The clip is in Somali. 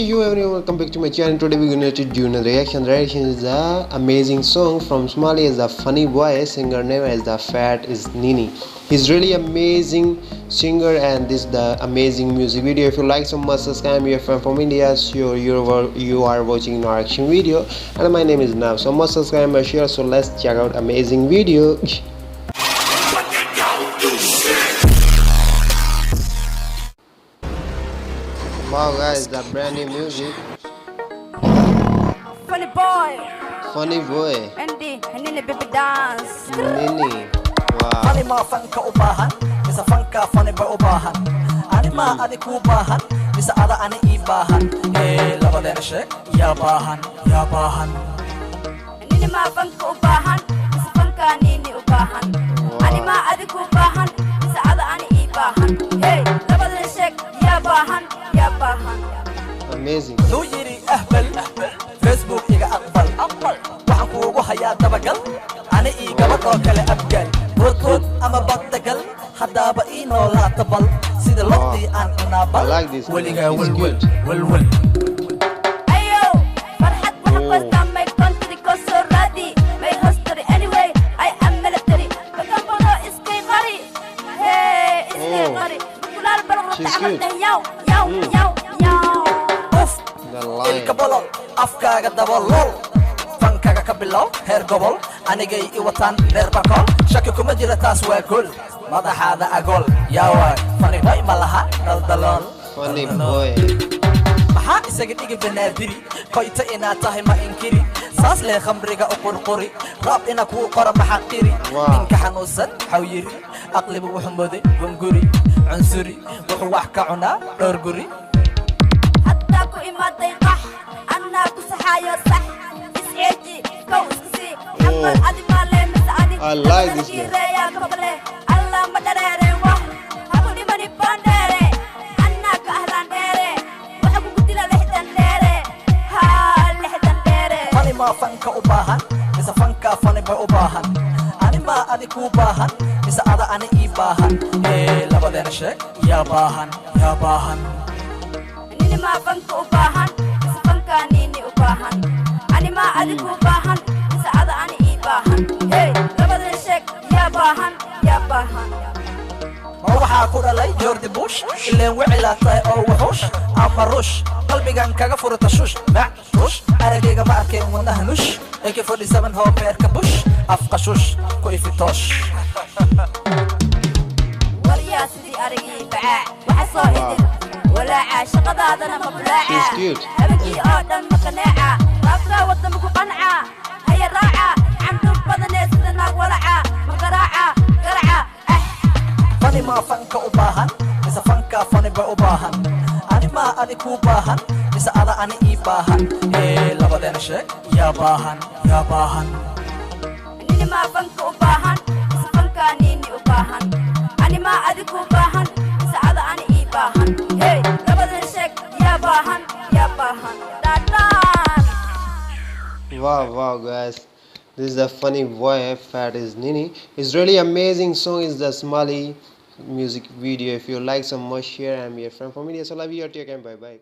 you everyone, welcome back to my channel. Today we're going to do another reaction. The reaction is the amazing song from Somali is the funny boy, singer name is the fat is Nini. He's really amazing singer and this is the amazing music video. If you like so much, subscribe. You're from India, so you are watching our reaction video and my name is Nav. So much subscribe and share. So let's check out amazing video. Wow guys, the brand new music. Funny boy. Funny boy. Andy, Nini baby dance. Nini. Wow. Funny ma fanka ubahan, bisa fanka funny boy ubahan. Ani ma adi kubahan, bisa ada ani ibahan. Labadena shake, ya bahan, ya bahan. Nini ma fanka ubahan, bisa fanka Nini ubahan. Ani ma adi kubahan, bisa ada ani ibahan. Labadena shake, ya bahan. Amazing. Loo yiri ahbal, Facebook iga aqbal. Waxaan kuugu hayaa dabagal, ani ii gabadh oo kale abgal. Boodbood ama bagdagal, haddaaba ii noolaata bal. Sida laftii aan cunaabal, weligaa welwel. Ayo, farxad waxaan bastaan may country ko soo raadi. May history anyway, I am military. Bakan bodo iskay qari. Iskay qari. Kulaal balqabta camalta yaw. Ilka bolol, afkaaga dabolol. Fankaaga ka bilow, heer gobol. Anigay i wataan reer bakol. Shaki kuma jira taas waa gol. Madaxaada agol, yaa waay. Funny boy ma laha daldalool. Funny boy. Maxaa isaga dhigi banaadiri, koyta inaad tahay ma inkiri. Saas lee khamriga u qurquri, raab ina kuu qora maxaa qiri. Ninka xanuunsan xaw yiri, aqlibu wuxuu mooday gunguri. Cunsuri, wuxuu wax ka cunaa dhowr guri. Ku imaaday qax anaa ku saxaayo sax isceeji kow iskasii xamal adi maale mis ani I like this one. alla ma dhareere wah haku dhimani bandheere anaa ka ahlaan dheere waxa kugu dila lixdan dheere lixdan dheere. Funny ma fanka u baahan, mise fanka funny boy u baahan. Ani ma adi ku baahan, mise ada ani ii baahan. Labadeena sheeg, yaa baahan, yaa baahan. Nini ma fanka ubahan, bisa fanka Nini ubahan. Ani ma adi kubahan, bisa ada ani ibahan. Labadena sheeg, ya bahan, ya bahan. Ma waxaa ku dhalay George Bush, ileen wicilaa tahay oo wuxuush ama rush. Qalbigan kaga furata shush, rush. Aragayga ma arkeen wadnaha nush. AK-47 hoo beerka bush, afka shush, ku ifitoosh. Waryaa sidii aragii bacaa, waxa soo idin. ولاعة شقضاضنا مبلاعة أبكي أودم مقناعة رابطة ودم قنعة هيا راعة عمدو بدني سدنا ولعة مقراعة قرعة Funny ma fanka ubahan, bisa fanka funny boy ubahan. Ani ma adi kubahan, bisa ada ani ibahan. Labadeena sheeg, yaa baahan, yaa baahan. Nini ma fanka ubahan, bisa fanka Nini ubahan. Ani ma adi kubahan, bisa ada ani ibahan. Wow guys, this is the funny boy fat is Nini. It's really amazing song. Is the Somali music video. If you like some more, share. I'm your friend from India, so love you. Take care. Bye bye.